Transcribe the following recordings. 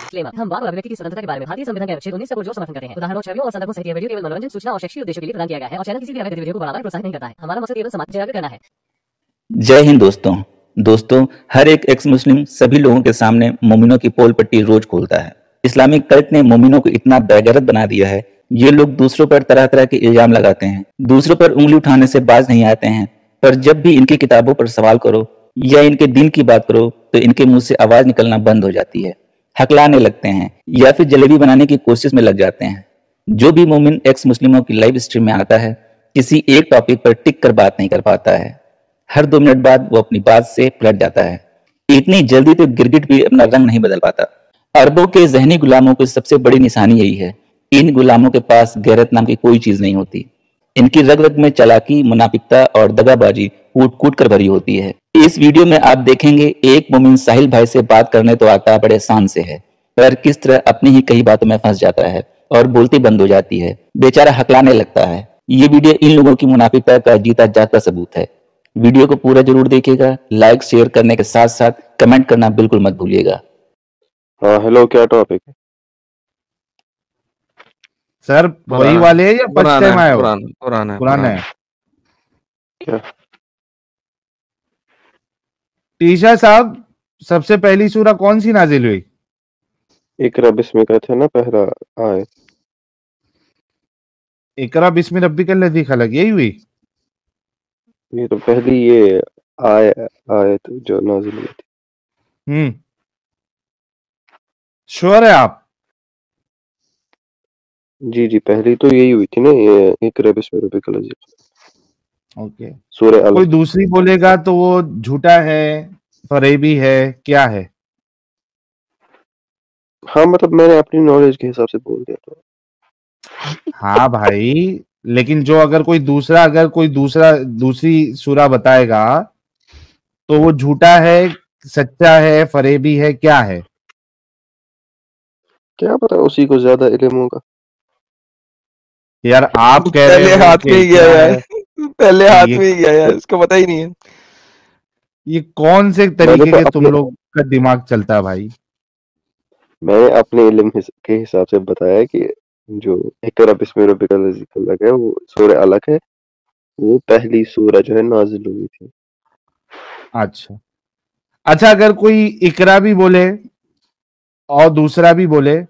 हम बात अभिव्यक्ति की स्वतंत्रता के बारे में भारतीय संविधान के अनुच्छेद 19 को जो समर्थन करते हैं। उदाहरणों, छवियों और संदर्भों सहित यह वीडियो केवल मनोरंजन, सूचना और शैक्षिक उद्देश्यों के लिए प्रदान किया गया है और चैनल किसी भी अवैध गतिविधियों को बढ़ावा प्रोत्साहित नहीं करता है। हमारा मकसद केवल समाज जागरूक करना है। जय हिंद दोस्तों, हर एक एक्स मुस्लिम सभी लोगों के सामने मोमिनों की पोल पट्टी रोज खोलता है। इस्लामिक कल्ट ने मोमिनों को इतना बेगैरत बना दिया है, ये लोग दूसरों पर तरह तरह के इल्जाम लगाते हैं, दूसरों पर उंगली उठाने से बाज नहीं आते हैं, पर जब भी इनकी किताबों पर सवाल करो या इनके दिन की बात करो तो इनके मुंह से आवाज निकलना बंद हो जाती है, हकलाने लगते हैं या फिर जलेबी बनाने की कोशिश में लग जाते हैं। जो भी मोमिन एक्स मुस्लिमों की लाइव स्ट्रीम में आता है किसी एक टॉपिक पर टिक कर बात नहीं कर पाता है, हर 2 मिनट बाद वो अपनी बात से पलट जाता है। इतनी जल्दी तो गिरगिट भी अपना रंग नहीं बदल पाता। अरबों के जहनी गुलामों की सबसे बड़ी निशानी यही है। इन गुलामों के पास गैरत नाम की कोई चीज नहीं होती। इनकी रग रग में चालाकी, मुनाफिकता और दगाबाजी कूट कूट कर भरी होती है। इस वीडियो में आप देखेंगे एक मोमिन साहिल भाई से बात करने तो आता बड़े शान से है, पर किस तरह अपनी ही कई बातों में फंस जाता है और बोलती बंद हो जाती है, बेचारा हकलाने लगता है। ये वीडियो इन लोगों की मुनाफिकता का जीता जागता सबूत है। वीडियो को पूरा जरूर देखिएगा, लाइक शेयर करने के साथ साथ कमेंट करना बिल्कुल मत भूलिएगा। हाँ हेलो, क्या टॉपिक है सर? वही वाले है या फर्स्ट टाइम आए हो? पुराना है क्या? टीशा साहब, सबसे पहली सूरा कौन सी नाजिल हुई? इकरा बिस्मी का था ना पहला आयत। इकरा बिस्मी रब्बिकल लज़ी खलक, यही हुई? ये तो पहली ये आयत जो नाजिल हुई थी। श्योर है आप? जी जी, पहली तो यही हुई थी ना, ये इकरा बिस्मी रब्बिकल लज़ी। ओके, सूरह अलक। कोई दूसरी बोलेगा तो वो झूठा है, फरेबी है, क्या है? हाँ मतलब मैंने अपनी नॉलेज के हिसाब से बोल दिया तो। हाँ भाई, लेकिन जो अगर कोई दूसरी सूरा बताएगा तो वो झूठा है, सच्चा है, फरेबी है, क्या है? क्या पता, उसी को ज्यादा इल्म होगा। यार आप कह रहे हो हाथ में ही गया है, पहले हाथ में ही गया है, इसको पता ही नहीं है। ये कौन से तरीके के तुम लोग का दिमाग चलता है भाई? मैंने अपने इल्म के हिसाब से बताया कि जो इकरा बिस्मी रब्बिकल लज़ी खलक है वो सूरह अलक है, वो पहली सूरह जो है नाजिल हुई थी। अच्छा, अगर कोई इकरा भी बोले और दूसरा भी बोले,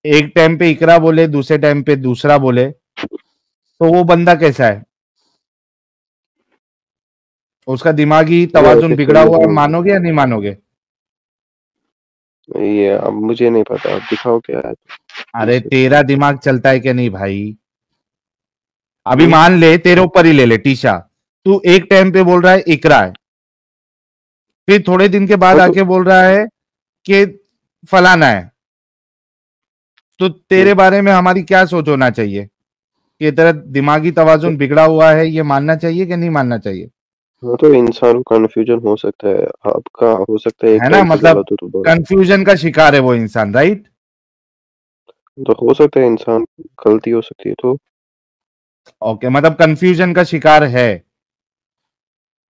एक टाइम पे इकरा बोले दूसरे टाइम पे दूसरा बोले, तो वो बंदा कैसा है? उसका दिमागी तवाजुन बिगड़ा हुआ है, मानोगे या नहीं मानोगे? ये अब मुझे नहीं पता, आप दिखाओ क्या है। अरे तेरा दिमाग चलता है क्या नहीं भाई? अभी मान ले, तेरे ऊपर ही ले ले टीशा, तू एक टाइम पे बोल रहा है इकरा है, फिर थोड़े दिन के बाद आके बोल रहा है कि फलाना है, तो तेरे बारे में हमारी क्या सोच होना चाहिए कि तेरा दिमागी तवाजुन बिगड़ा हुआ है, ये मानना चाहिए कि नहीं मानना चाहिए? हाँ तो इंसान को कंफ्यूजन हो सकता है, आपका हो सकता है ना, मतलब कंफ्यूजन का शिकार है वो इंसान, राइट? तो हो सकता है इंसान गलती हो सकती है तो। ओके, मतलब कंफ्यूजन का शिकार है।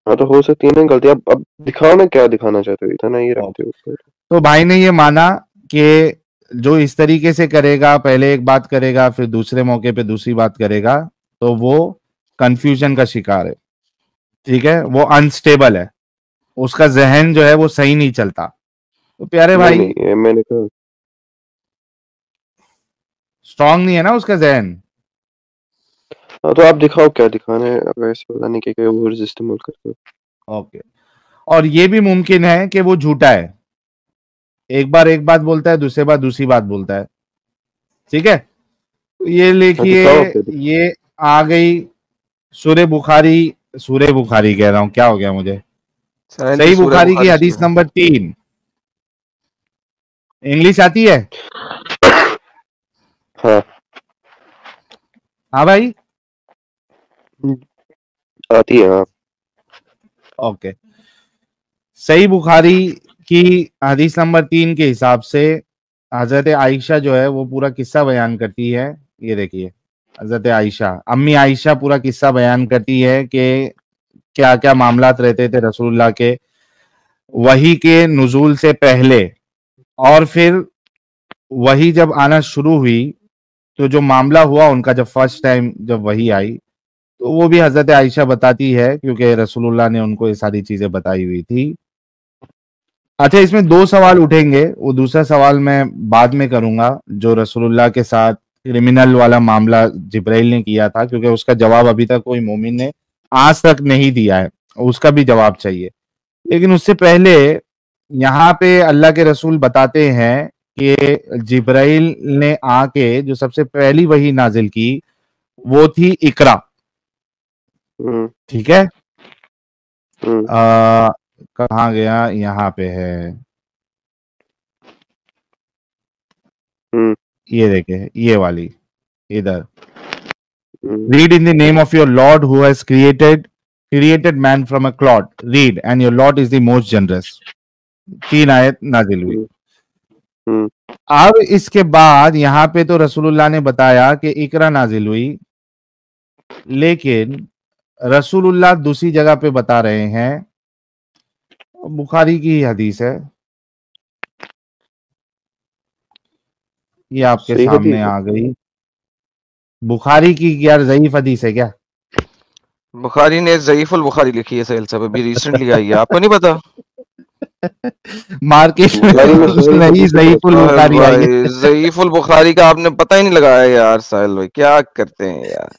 हाँ तो हो सकती है ना गलती। अब दिखाओ ना, क्या दिखाना चाहते हो, इतना ही रखते हो। तो भाई ने ये माना कि जो इस तरीके से करेगा, पहले एक बात करेगा फिर दूसरे मौके पे दूसरी बात करेगा, तो वो कंफ्यूजन का शिकार है, ठीक है? वो अनस्टेबल है, उसका जहन जो है वो सही नहीं चलता। तो प्यारे भाई, नहीं, मैंने कहा स्ट्रांग नहीं है ना उसका जहन। हाँ तो आप दिखाओ क्या दिखाना है, वैसे पता नहीं क्या वर्ड्स इस्तेमाल करते हो। ओके, और ये भी मुमकिन है कि वो झूठा है, एक बार एक बात बोलता है, दूसरे बार दूसरी बात बोलता है, ठीक है? ये लिखिए, ये आ गई सूरह बुखारी कह रहा हूं, क्या हो गया मुझे, सही बुखारी की हदीस नंबर 3। इंग्लिश आती है? हाँ भाई आती है। हाँ ओके, सही बुखारी की हदीस नंबर 3 के हिसाब से हजरत आयशा जो है वो पूरा किस्सा बयान करती है। ये देखिए, हजरत आयशा, अम्मी आयशा पूरा किस्सा बयान करती है कि क्या क्या मामलात रहते थे रसूलुल्लाह के वही के नुज़ूल से पहले, اور پھر وہی جب آنا شروع ہوئی تو جو معاملہ ہوا ان کا جب فرسٹ ٹائم جب وہی آئی تو وہ بھی حضرت عائشہ بتاتی ہے کیونکہ رسول اللہ نے ان کو یہ ساری چیزیں بتائی ہوئی تھی. اچھا اس میں دو سوال اٹھیں گے, وہ دوسرا سوال میں بعد میں کروں گا جو رسول اللہ کے ساتھ کرمنل والا معاملہ جبرائیل نے کیا تھا, کیونکہ اس کا جواب ابھی تک کوئی مومن نے آج تک نہیں دیا ہے, اس کا بھی جواب چاہیے. لیکن اس سے پہلے یہاں پہ اللہ کے رسول بتاتے ہیں کہ جبرائیل نے آ کے جو سب سے پہلی وحی نازل کی وہ تھی اقرا. ٹھیک ہے, کہاں گیا, یہاں پہ ہے, یہ دیکھیں یہ والی ادھر. Read in the name of your Lord who has created man from a clod. Read, and your Lord is the most generous. 3 آیت نازل ہوئی. اب اس کے بعد یہاں پہ تو رسول اللہ نے بتایا کہ اقرا نازل ہوئی, لیکن رسول اللہ دوسری جگہ پہ بتا رہے ہیں, بخاری کی حدیث ہے, یہ آپ کے سامنے آ گئی. بخاری کی یار ضعیف حدیث ہے کیا؟ بخاری نے ضعیف البخاری لکھی ہے سہیل صاحب, ابھی ریسنٹلی آئی ہے, آپ کو نہیں پتا؟ مارکیٹ میں نہیں ضعیف البخاری آئی ہے. ضعیف البخاری کا آپ نے پتہ ہی نہیں لگایا یار ساحل بھائی, کیا کرتے ہیں یار.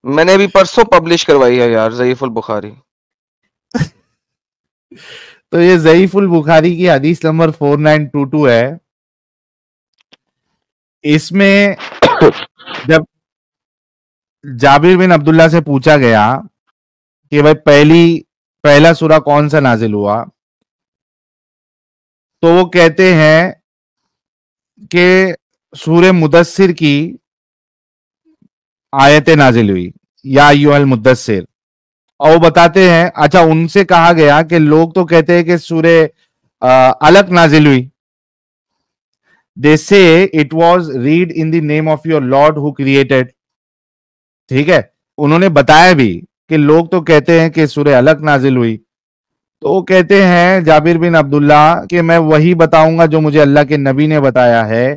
میں نے ابھی پرسوں پبلش کروائی ہے یار ضعیف البخاری. تو یہ ضعیف البخاری کی حدیث نمبر 4922 ہے. اس میں جب جابر بن عبداللہ سے پوچھا گیا کہ بھائی پہلا سورہ کون سا نازل ہوا, تو وہ کہتے ہیں کہ سورہ مدثر کی آیتیں نازل ہوئی, یا ایھا المدثر. اور وہ بتاتے ہیں, اچھا ان سے کہا گیا کہ لوگ تو کہتے ہیں کہ سورہ علق نازل ہوئی. They say it was read in the name of your Lord who created. ٹھیک ہے, انہوں نے بتایا بھی کہ لوگ تو کہتے ہیں کہ سورہ علق نازل ہوئی. تو وہ کہتے ہیں جابر بن عبداللہ کہ میں وہی بتاؤں گا جو مجھے اللہ کے نبی نے بتایا ہے,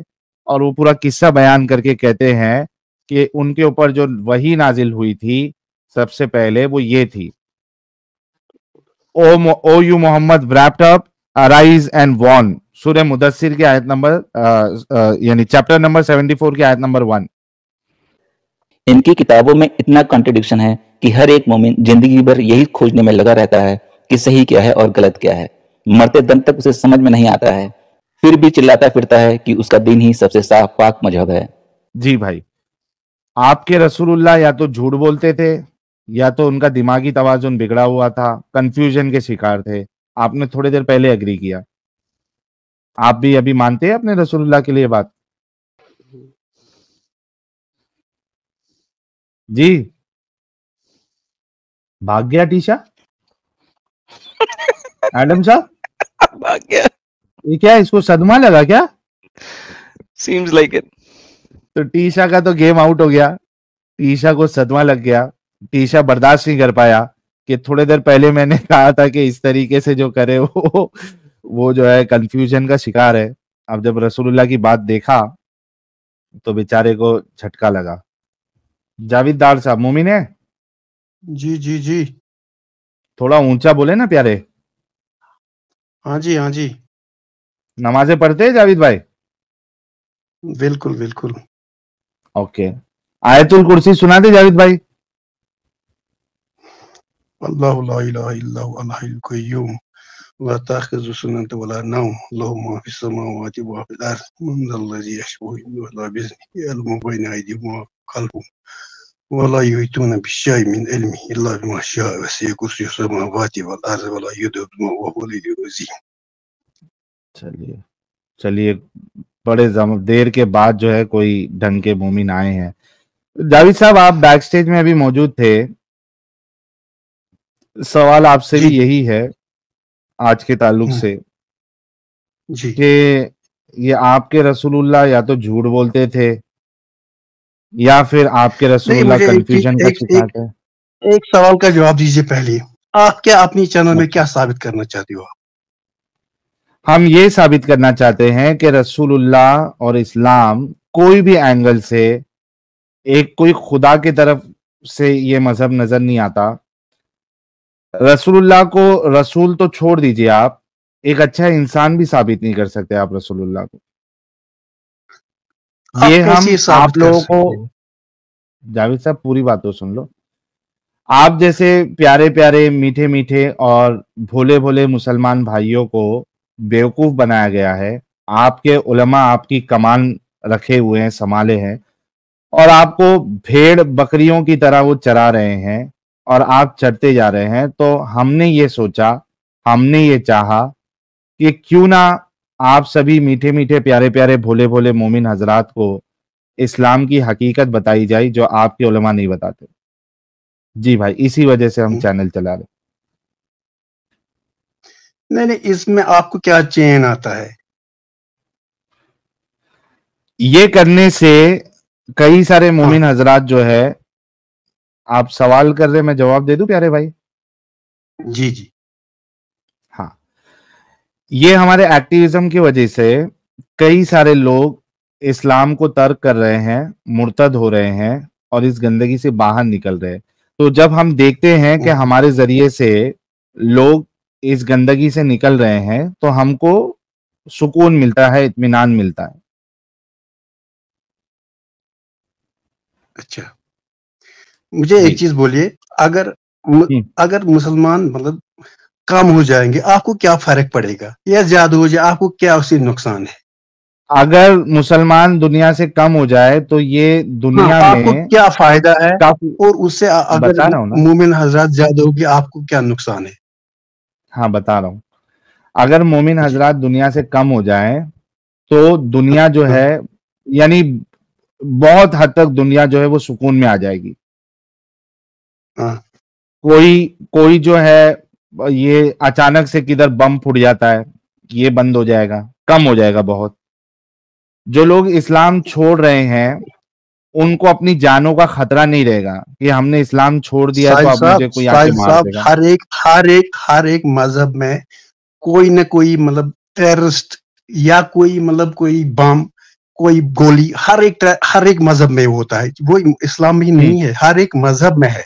اور وہ پورا قصہ بیان کر کے کہتے ہیں کہ ان کے اوپر جو وحی نازل ہوئی تھی سب سے پہلے وہ یہ تھی, O you Muhammad wrapped up, arise and warn. سورہ مدثر کی آیت نمبر یعنی چیپٹر نمبر 74 کی آیت نمبر 1. ان کی کتابوں میں اتنا کانٹرڈکشن ہے کہ ہر ایک مومن زندگی بھر یہی کھوجنے میں لگا رہتا ہے کہ صحیح کیا ہے اور غلط کیا ہے. مرتے دم تک اسے سمجھ میں نہیں آتا ہے, پھر بھی چلاتا پھرتا ہے کہ اس کا دین ہی سب سے صاف پاک مذہب ہے. جی بھائی, آپ کے رسول اللہ یا تو جھوٹ بولتے تھے یا تو ان کا دماغی توازن بگڑا ہوا تھا, کنفیوژن کے شکار تھے. آپ نے تھوڑی دیر پہلے اگری کیا. آپ بھی ابھی مانتے ہیں اپنے رسول اللہ کے لیے بات؟ جی بھاگ گیا ٹیشا ایڈم صاحب, بھاگ گیا. یہ کیا اس کو صدمہ لگا کیا؟ Seems like it. تو ٹیشا کا تو گیم آؤٹ ہو گیا, ٹیشا کو صدمہ لگ گیا. ٹیشا برداشت نہیں کر پایا کہ تھوڑے دیر پہلے میں نے کہا تھا کہ اس طریقے سے جو کرے وہ جو ہے کنفیوژن کا شکار ہے. اب جب رسول اللہ کی بات دیکھا تو بیچارے کو جھٹکا لگا. جاوید ڈار صاحب مومن ہے؟ جی جی جی, تھوڑا اونچا بولے نا پیارے. ہاں جی ہاں جی, نمازیں پڑھتے ہیں جاوید بھائی؟ بالکل بالکل. اوکے, آیت الکرسی سنا دے جاوید بھائی. اللہ لا الہ الا هو الحی القیوم لا تأخذه سنة ولا نوم له ما في السماوات وما في الأرض من ذا الذي يشفع عنده بإذنه يعلم بين أيديهم وما خلفهم ولا يحيطون بشيء من علمه إلا بما شاء وسع كرسيه السماوات والأرض ولا يؤوده وهو العلي العظيم. چلیے بڑے دیر کے بعد جو ہے کوئی ڈھنگ کے مومن آئے ہیں. جاوید صاحب آپ بیک سٹیج میں ابھی موجود تھے, سوال آپ سے بھی یہی ہے آج کے تعلق سے کہ یہ آپ کے رسول اللہ یا تو جھوٹ بولتے تھے یا پھر آپ کے رسول اللہ کنفیوژن کا شکار ہے. ایک سوال کا جواب دیجیے پہلے, آپ کیا اپنی چینل میں کیا ثابت کرنا چاہتے ہو؟ हम ये साबित करना चाहते हैं कि रसूलुल्लाह और इस्लाम कोई भी एंगल से एक कोई खुदा की तरफ से ये मजहब नजर नहीं आता। रसूलुल्लाह को रसूल तो छोड़ दीजिए, आप एक अच्छा इंसान भी साबित नहीं कर सकते आप रसूलुल्लाह को। आप ये हम कैसे साबित आप कर लोगों सकते को, हैं? जावेद साहब पूरी बात तो सुन लो। आप जैसे प्यारे प्यारे मीठे मीठे और भोले भोले मुसलमान भाइयों को बेवकूफ बनाया गया है। आपके उलमा आपकी कमान रखे हुए हैं, संभाले हैं, और आपको भेड़ बकरियों की तरह वो चरा रहे हैं और आप चढ़ते जा रहे हैं। तो हमने ये सोचा, हमने ये चाहा कि क्यों ना आप सभी मीठे मीठे प्यारे प्यारे भोले भोले मोमिन हजरात को इस्लाम की हकीकत बताई जाए जो आपके उलमा नहीं बताते। जी भाई, इसी वजह से हम चैनल चला रहे। नहीं, इसमें आपको क्या चैन आता है? ये करने से कई सारे हाँ, मोमिन हजरात जो है, आप सवाल कर रहे, मैं जवाब दे दूं प्यारे भाई? जी जी। हाँ, ये हमारे एक्टिविज्म की वजह से कई सारे लोग इस्लाम को तर्क कर रहे हैं, मुर्तद हो रहे हैं और इस गंदगी से बाहर निकल रहे हैं। तो जब हम देखते हैं कि हमारे जरिए से लोग इस गंदगी से निकल रहे हैं तो हमको सुकून मिलता है, इत्मीनान मिलता है। अच्छा, मुझे जी। एक चीज बोलिए, अगर हम्म। अगर मुसलमान मतलब कम हो जाएंगे, आपको क्या फर्क पड़ेगा? या ज्यादा हो जाए, आपको क्या उससे नुकसान है? अगर मुसलमान दुनिया से कम हो जाए तो ये हाँ, दुनिया आपको में क्या फायदा है? काफी, और उससे अगर बता रहा हूं ना, मोमिन हजरत ज्यादा होगी, आपको क्या नुकसान है? हाँ बता रहा हूं। अगर मोमिन जी। हजरात दुनिया से कम हो जाए तो दुनिया जो हाँ, है, यानी बहुत हद तक दुनिया जो है वो सुकून में आ जाएगी। हाँ, कोई कोई जो है ये अचानक से किधर बम फूट जाता है, ये बंद हो जाएगा, कम हो जाएगा बहुत। जो लोग इस्लाम छोड़ रहे हैं उनको अपनी जानों का खतरा नहीं रहेगा कि हमने इस्लाम छोड़ दिया तो अब मुझे कोई आके साहिल मार साहब, देगा। हर एक मजहब में कोई न कोई मतलब टेररिस्ट या कोई मतलब कोई बम, कोई गोली, हर एक मजहब में होता है। वो इस्लाम में ही नहीं है, हर एक मजहब में है।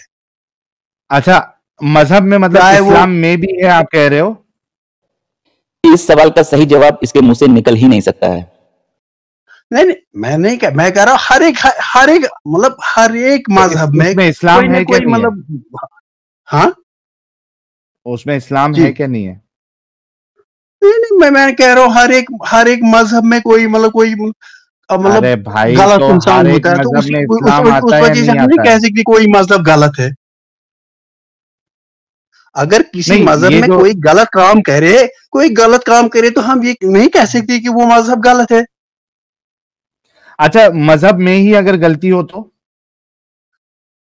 अच्छा, मजहब में मतलब चाहे वो इस्लाम में भी है, आप कह रहे हो? इस सवाल का सही जवाब इसके मुंह से निकल ही नहीं सकता है। नहीं, मैं नहीं कह मैं कह रहा हूँ हर एक मतलब हर एक तो मजहब में उसमें कोई इस्लाम न है क्या कोई नहीं है? मतलब। हाँ उसमें इस्लाम जी। है क्या नहीं है? नहीं, मैं कह रहा हूँ हर एक मजहब में कोई मतलब मतलब अरे भाई, गलत तो इंसान हर एक होता है, तो मजहब उसी में उस इस्लाम उस आता है या वजह से नहीं हम नहीं आता कह है? सकते कोई मजहब गलत है। अगर किसी नहीं, मजहब ये में जो, कोई गलत काम करे तो हम ये नहीं कह सकते कि वो मजहब गलत है। अच्छा, मजहब में ही अगर गलती हो तो?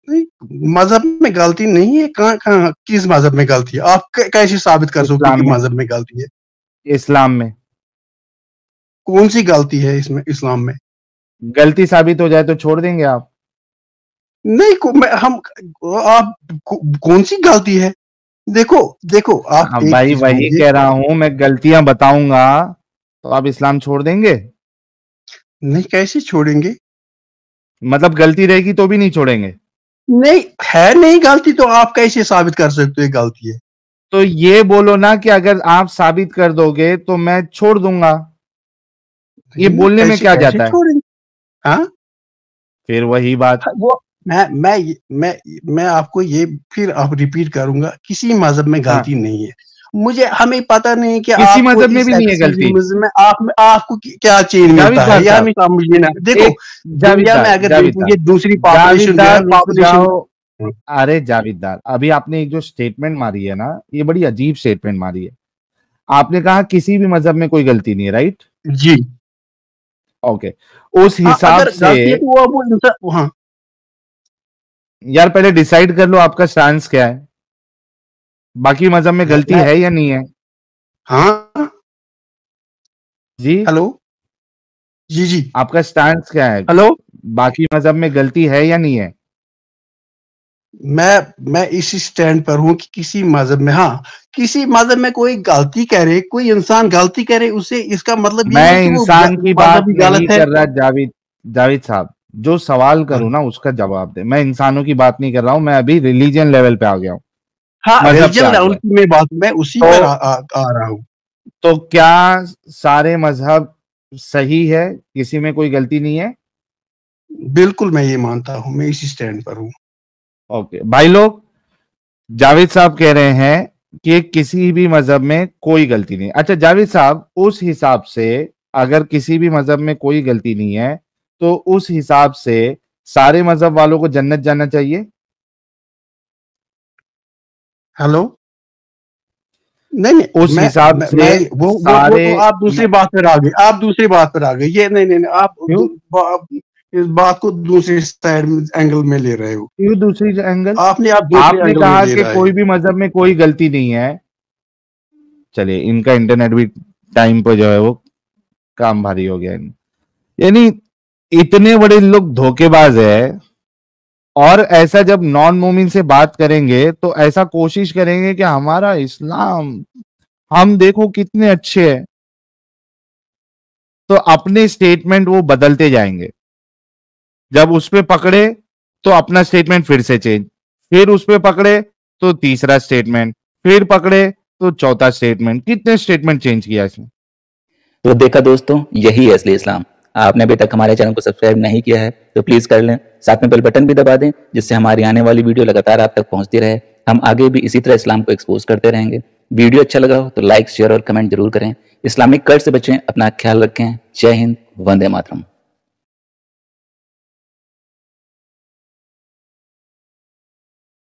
नहीं, मजहब में गलती नहीं है। कहाँ किस मजहब में गलती है? आप कैसे साबित कर सकते हो इस्लाम कि में, मजहब में गलती है? इस्लाम में कौन सी गलती है इसमें इस्लाम में? गलती साबित हो जाए तो छोड़ देंगे आप? नहीं, आप कौन सी गलती है? देखो देखो, आप हाँ एक भाई, चीज वही बोलिए। कह रहा हूं, मैं गलतियां बताऊंगा तो आप इस्लाम छोड़ देंगे? नहीं, कैसे छोड़ेंगे? मतलब गलती रहेगी तो भी नहीं छोड़ेंगे? नहीं है, नहीं गलती तो आप कैसे साबित कर सकते हो ये गलती है? तो ये बोलो ना कि अगर आप साबित कर दोगे तो मैं छोड़ दूंगा। ये नहीं, बोलने में कैसे क्या कैसे जाता है? छोड़ेंगे? हाँ, फिर वही बात। वो मैं आपको ये फिर आप रिपीट करूंगा, किसी मजहब में हाँ, गलती नहीं है। हमें पता नहीं कि किसी आपको मजहब में इस भी नहीं है गलती। एक्सट्रीमिज्म में आपको क्या चेंज मिलता है, जावेददार या साहब, हमें समझ लेना। देखो, एक, दुनिया में जावेददार अगर जावेददार देखेंगे दूसरी पॉपुलेशन जो है, जावेददार रुक पॉपुलेशन। जाओ। अरे जावेददार, अभी आपने एक जो स्टेटमेंट मारी है ना, ये बड़ी अजीब स्टेटमेंट मारी है। आपने कहा किसी भी मजहब में कोई गलती नहीं है, राइट? जी। ओके, उस हाँ, हिसाब अगर से गलती है तो वो इंसान। हाँ, यार पहले डिसाइड कर लो आपका स्टैंस क्या है। बाकी मजहब में गलती मैं है या नहीं है? हाँ। जी, हेलो। जी जी। आपका स्टैंस क्या है? हेलो। बाकी मजहब में गलती है या नहीं है? मैं इसी स्टैंड पर हूँ कि किसी मजहब में, हाँ किसी मजहब में कोई गलती करे, कोई इंसान गलती करे, उसे इसका मतलब ये मैं नहीं कि वो इंसान की बात मजहब ही नहीं गलत है। कर रहा जावेद साहब, जो सवाल करूं ना उसका जवाब दे। मैं इंसानों की बात नहीं कर रहा हूं, मैं अभी रिलीजन लेवल पे आ गया हूं, हाँ मजहब पे रिलीजन आ लेवल गया। की मैं बात, मैं उसी तो पर आ रहा हूँ। तो क्या सारे मजहब सही है, किसी में कोई गलती नहीं है? बिल्कुल मैं ये मानता हूँ, मैं इसी स्टैंड पर हूँ। ओके भाई लोग, जावेद साहब कह रहे हैं कि किसी भी मजहब में कोई गलती नहीं। अच्छा जावेद साहब, उस हिसाब से अगर किसी भी मजहब में कोई गलती नहीं है तो उस हिसाब से सारे मजहब वालों को जन्नत जाना चाहिए? हेलो, नहीं उस हिसाब से वो सारे तो आप दूसरी बात पर आ गए, आप दूसरी बात पर आ गए। ये नहीं आप क्यों इस बात को दूसरी साइड एंगल में ले रहे हो। क्यों दूसरी एंगल? आप दूसरे आपने एंगल में कहा ले कि रहे कोई हो। भी मजहब में कोई गलती नहीं है। चलिए, इनका इंटरनेट भी टाइम पर जो है वो काम भारी हो गया। यानी इतने बड़े लोग धोखेबाज है, और ऐसा जब नॉन मोमिन से बात करेंगे तो ऐसा कोशिश करेंगे कि हमारा इस्लाम, हम देखो कितने अच्छे हैं, तो अपने स्टेटमेंट वो बदलते जाएंगे। जब उस पे पकड़े तो अपना स्टेटमेंट फिर से चेंज, फिर उस पे पकड़े तो तीसरा स्टेटमेंट, फिर पकड़े तो चौथा स्टेटमेंट। कितने स्टेटमेंट चेंज किया इसमें? तो देखा दोस्तों, यही है असली इस्लाम। आपने अभी तक हमारे चैनल को सब्सक्राइब नहीं किया है तो प्लीज कर लें, साथ में बेल बटन भी दबा दें, जिससे हमारी आने वाली वीडियो लगातार आप तक पहुंचती रहे। हम आगे भी इसी तरह इस्लाम को एक्सपोज करते रहेंगे। वीडियो अच्छा लगा हो तो लाइक, शेयर और कमेंट जरूर करें। इस्लामिक कर्ज से बचें, अपना ख्याल रखें। जय हिंद, वंदे मातरम।